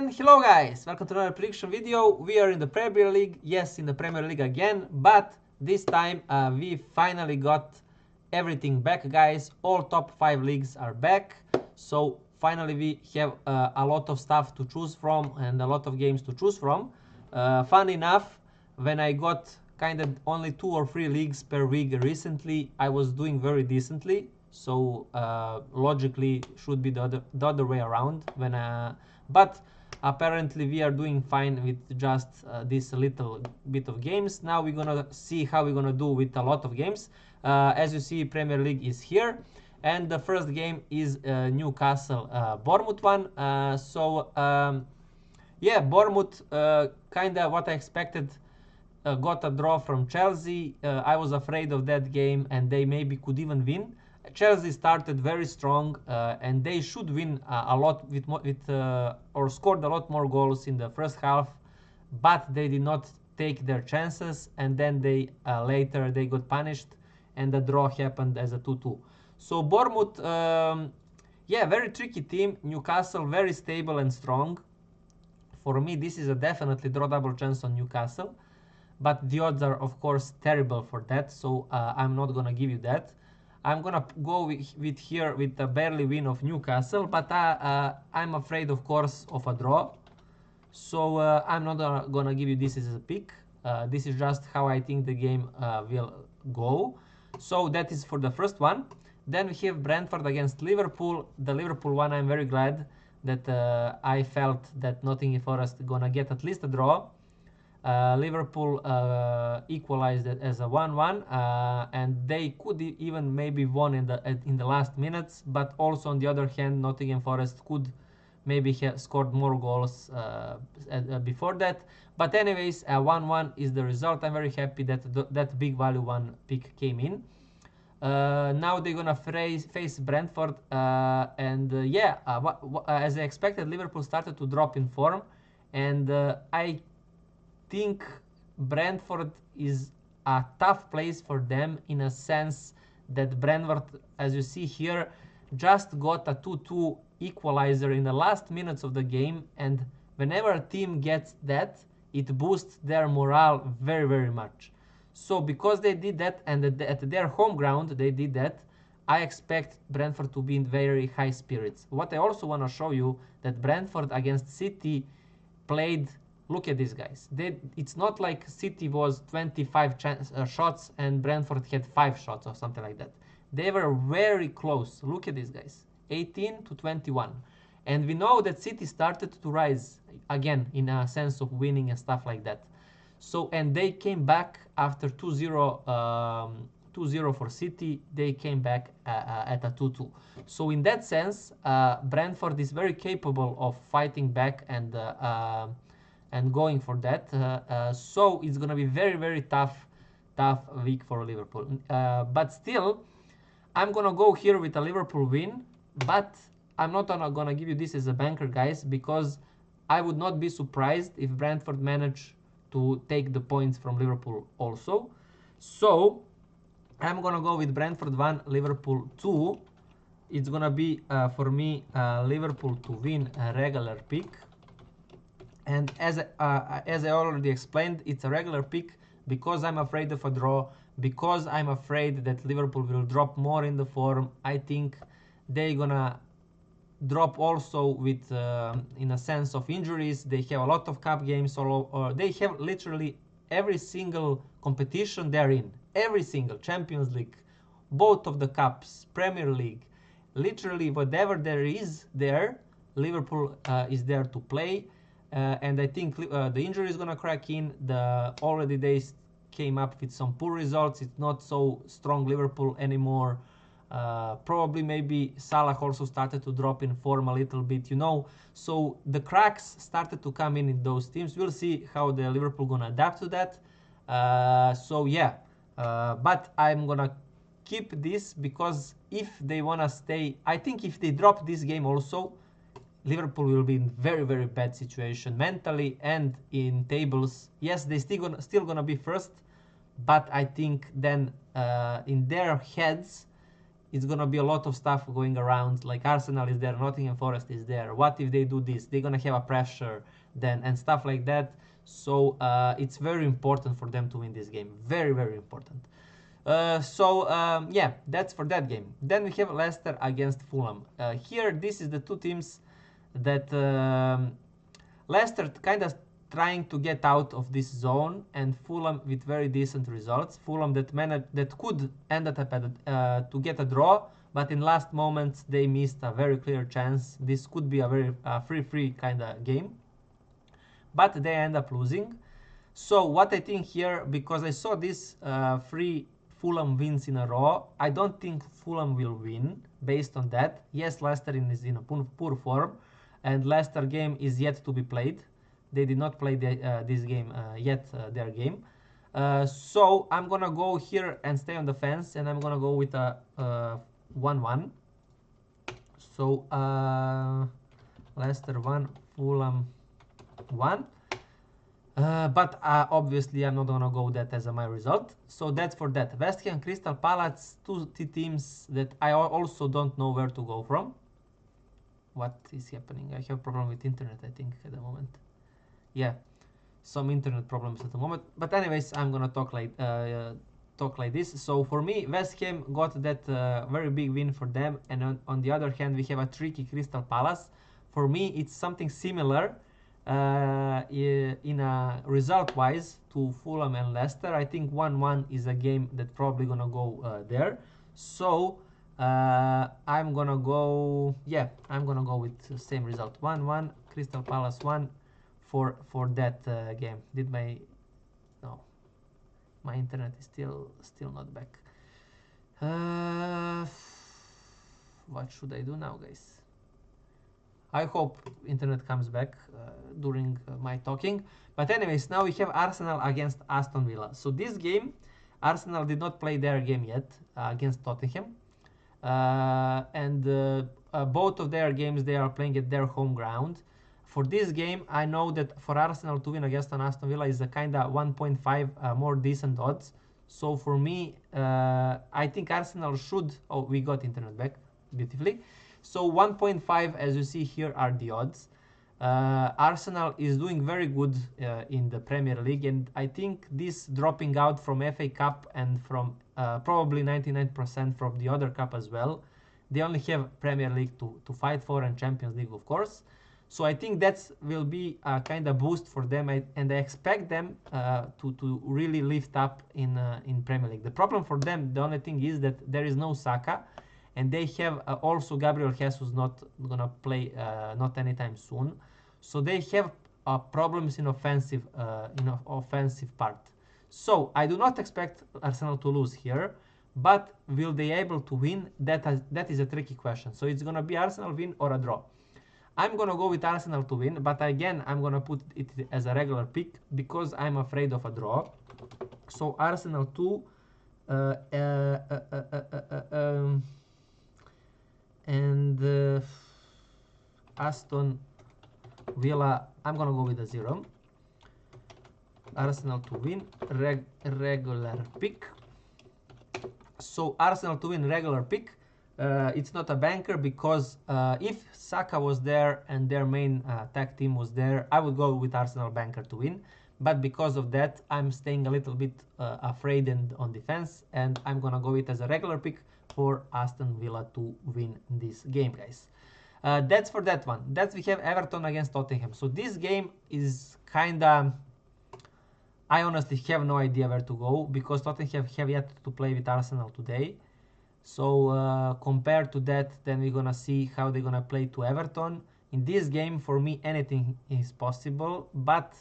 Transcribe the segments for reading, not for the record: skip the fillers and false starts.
And hello guys, welcome to another prediction video. We are in the Premier League, yes, in the Premier League again, but this time we finally got everything back, guys. All top 5 leagues are back, so finally we have a lot of stuff to choose from and a lot of games to choose from. Fun enough, when I got kind of only 2 or 3 leagues per week recently, I was doing very decently, so logically should be the other way around. But apparently we are doing fine with just this little bit of games. Now we're gonna see how we're gonna do with a lot of games. As you see, Premier League is here, and the first game is Newcastle Bournemouth one. Yeah, Bournemouth, kind of what I expected. Got a draw from Chelsea. I was afraid of that game, and they maybe could even win. Chelsea started very strong, and they should win a lot or scored a lot more goals in the first half, but they did not take their chances, and then they later they got punished, and the draw happened as a 2-2. So Bournemouth, yeah, very tricky team. Newcastle very stable and strong. For me, this is a definitely draw double chance on Newcastle, but the odds are of course terrible for that, so I'm not gonna give you that. I'm gonna go with here with a barely win of Newcastle, but I'm afraid of course of a draw, so I'm not gonna give you this as a pick. This is just how I think the game will go. So that is for the first one. Then we have Brentford against Liverpool. The Liverpool one, I'm very glad that I felt that Nottingham Forest gonna get at least a draw. Liverpool equalized it as a 1-1, and they could even maybe won in the last minutes, but also on the other hand, Nottingham Forest could maybe have scored more goals before that. But anyways, 1-1 is the result. I'm very happy that that big value one pick came in. Now they're gonna face Brentford, and yeah, as I expected, Liverpool started to drop in form, and I think Brentford is a tough place for them, in a sense that Brentford, as you see here, just got a 2-2 equalizer in the last minutes of the game, and whenever a team gets that, it boosts their morale very, very much. So because they did that, and at their home ground they did that, I expect Brentford to be in very high spirits. What I also want to show you, that Brentford against City played. Look at these guys. It's not like City was 25 shots and Brentford had 5 shots or something like that. They were very close. Look at these guys. 18-21. And we know that City started to rise again in a sense of winning and stuff like that. So, and they came back after 2-0 for City. They came back at a 2-2. So in that sense, Brentford is very capable of fighting back and going for that. So it's gonna be very, very tough week for Liverpool. But still, I'm gonna go here with a Liverpool win, but I'm not gonna give you this as a banker, guys, because I would not be surprised if Brentford manage to take the points from Liverpool also. So I'm gonna go with Brentford 1, Liverpool 2. It's gonna be for me Liverpool to win a regular pick. And as I already explained, it's a regular pick because I'm afraid of a draw, because I'm afraid that Liverpool will drop more in the form. I think they're gonna drop also with in a sense of injuries. They have a lot of cup games, or they have literally every single competition they're in, every single Champions League, both of the cups, Premier League, literally whatever there is there, Liverpool is there to play. And I think the injury is gonna crack in. Already they came up with some poor results. It's not so strong Liverpool anymore. Probably maybe Salah also started to drop in form a little bit, you know. So the cracks started to come in those teams. We'll see how the Liverpool gonna adapt to that. So yeah, but I'm gonna keep this because if they wanna stay, I think if they drop this game also, Liverpool will be in very, very bad situation mentally and in tables. Yes, they still gonna be first, but I think then in their heads it's gonna be a lot of stuff going around. Like Arsenal is there, Nottingham Forest is there. What if they do this? They're gonna have a pressure then and stuff like that. So it's very important for them to win this game. Very, very important. Yeah, that's for that game. Then we have Leicester against Fulham. Here, this is the two teams that Leicester kind of trying to get out of this zone, and Fulham with very decent results. Fulham that could end up to get a draw, but in last moments they missed a very clear chance. This could be a very free kind of game, but they end up losing. So what I think here, because I saw this three Fulham wins in a row, I don't think Fulham will win based on that. Yes, Leicester is in a poor form, and Leicester game is yet to be played. They did not play this game yet, their game. So I'm gonna go here and stay on the fence, and I'm gonna go with a 1-1. So Leicester 1, Fulham 1. But obviously I'm not gonna go that as my result. So that's for that. West Ham, Crystal Palace, two teams that I also don't know where to go from. What is happening? I have a problem with internet, I think, at the moment. Yeah, some internet problems at the moment. But anyways, I'm gonna talk like this. So for me, West Ham got that very big win for them, and on the other hand, we have a tricky Crystal Palace. For me, it's something similar in a result-wise to Fulham and Leicester. I think 1-1 is a game that probably gonna go there. So I'm gonna go with the same result, 1-1, Crystal Palace 1 for that game. No, my internet is still not back. What should I do now, guys? I hope internet comes back during my talking. But anyways, now we have Arsenal against Aston Villa. So this game, Arsenal did not play their game yet against Tottenham. And both of their games, they are playing at their home ground. For this game, I know that for Arsenal to win against an Aston Villa is a kind of 1.5 more decent odds. So for me, I think Arsenal should... Oh, we got internet back beautifully. So 1.5, as you see here, are the odds. Arsenal is doing very good in the Premier League, and I think this dropping out from FA Cup and from probably 99% from the other cup as well. They only have Premier League to fight for, and Champions League, of course. So I think that will be a kind of boost for them, and I expect them to really lift up in Premier League. The problem for them, the only thing is that there is no Saka, and they have also Gabriel Jesus not gonna play not anytime soon. So they have problems in offensive part. So I do not expect Arsenal to lose here, but will they able to win? That is a tricky question. So it's gonna be Arsenal win or a draw. I'm gonna go with Arsenal to win, but again I'm gonna put it as a regular pick because I'm afraid of a draw. So Arsenal 2 and Aston Villa, I'm gonna go with a 0. Arsenal to win, regular pick. So Arsenal to win, regular pick. It's not a banker because if Saka was there and their main tag team was there, I would go with Arsenal banker to win. But because of that, I'm staying a little bit afraid and on defense, and I'm gonna go with as a regular pick for Aston Villa to win this game, guys. That's for that one. That's we have Everton against Tottenham. So this game is kinda... I honestly have no idea where to go because Tottenham have yet to play with Arsenal today. So compared to that, then we're gonna see how they're gonna play to Everton. In this game, for me, anything is possible. But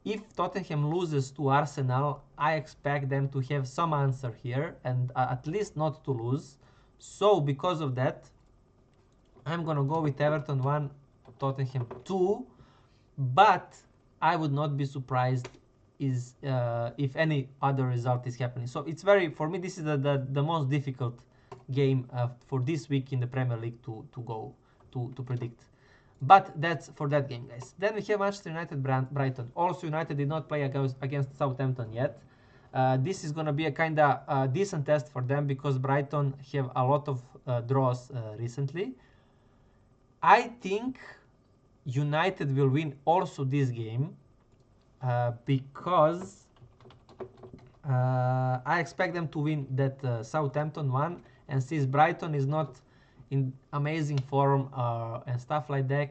if Tottenham loses to Arsenal, I expect them to have some answer here and at least not to lose. So because of that, I'm gonna go with Everton 1, Tottenham 2. But I would not be surprised if any other result is happening. So it's very, for me, this is the most difficult game for this week in the Premier League to predict. But that's for that game, guys. Then we have Manchester United Brighton. Also, United did not play against Southampton yet. This is gonna be a kind of decent test for them because Brighton have a lot of draws recently. I think United will win also this game because I expect them to win that Southampton one, and since Brighton is not in amazing form and stuff like that,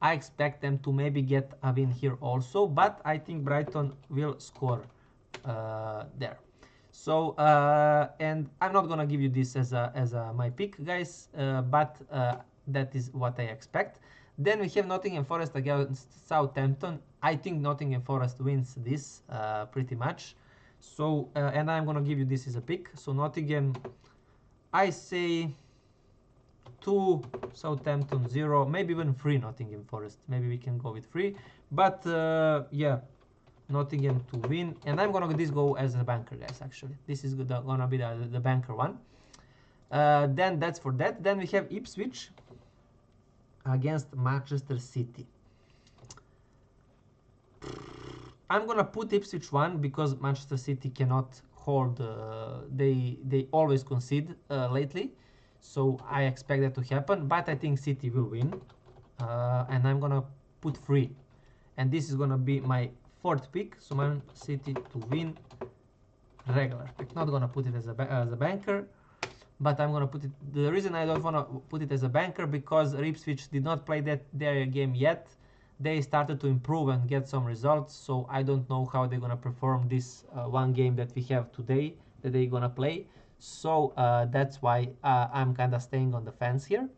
I expect them to maybe get a win here also, but I think Brighton will score there. So and I'm not gonna give you this as a my pick, guys, but that is what I expect. Then we have Nottingham Forest against Southampton. I think Nottingham Forest wins this pretty much. So and I'm gonna give you this as a pick. So Nottingham, I say 2, Southampton 0, maybe even 3 Nottingham Forest. Maybe we can go with 3. But yeah, Nottingham to win. And I'm gonna go as a banker, guys, actually. This is gonna be the banker one. Then that's for that. Then we have Ipswich against Manchester City. I'm gonna put Ipswich 1 because Manchester City cannot hold. They always concede lately, so I expect that to happen. But I think City will win, and I'm gonna put 3, and this is gonna be my 4th pick. So Man City to win, regular. I'm not gonna put it as a banker, but I'm gonna put it. The reason I don't wanna put it as a banker because Ipswich did not play their game yet. They started to improve and get some results, so I don't know how they're gonna perform this one game that we have today that they're gonna play. So that's why I'm kind of staying on the fence here.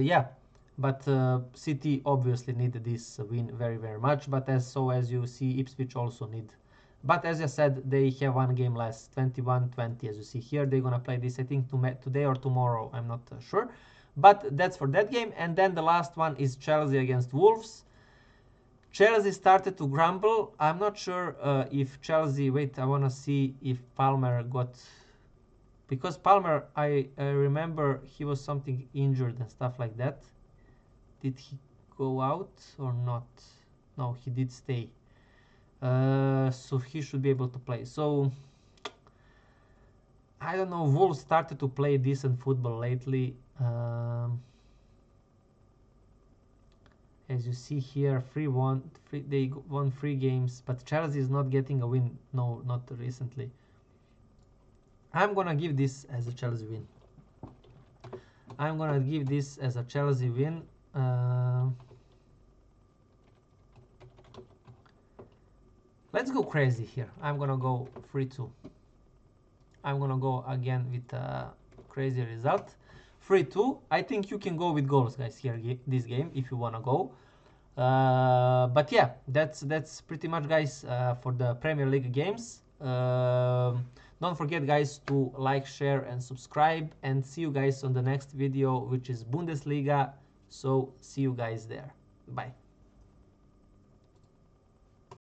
Yeah, but City obviously need this win very much. But as you see, Ipswich also need. But as I said, they have one game less, 21-20, as you see here. They're gonna play this, I think, today or tomorrow. I'm not sure. But that's for that game. And then the last one is Chelsea against Wolves. Chelsea started to grumble. I'm not sure if Chelsea... Wait, I want to see if Palmer got... Because Palmer, I remember he was something injured and stuff like that. Did he go out or not? No, he did stay. So he should be able to play. So... I don't know, Wolves started to play decent football lately. As you see here, they won 3 games, but Chelsea is not getting a win. No, not recently. I'm gonna give this as a Chelsea win. Let's go crazy here. I'm gonna go 3-2. I'm gonna go again with a crazy result. 3-2. I think you can go with goals, guys, here this game if you wanna go. But yeah, that's pretty much, guys, for the Premier League games. Don't forget, guys, to like, share, and subscribe. And see you guys on the next video, which is Bundesliga. So see you guys there. Bye.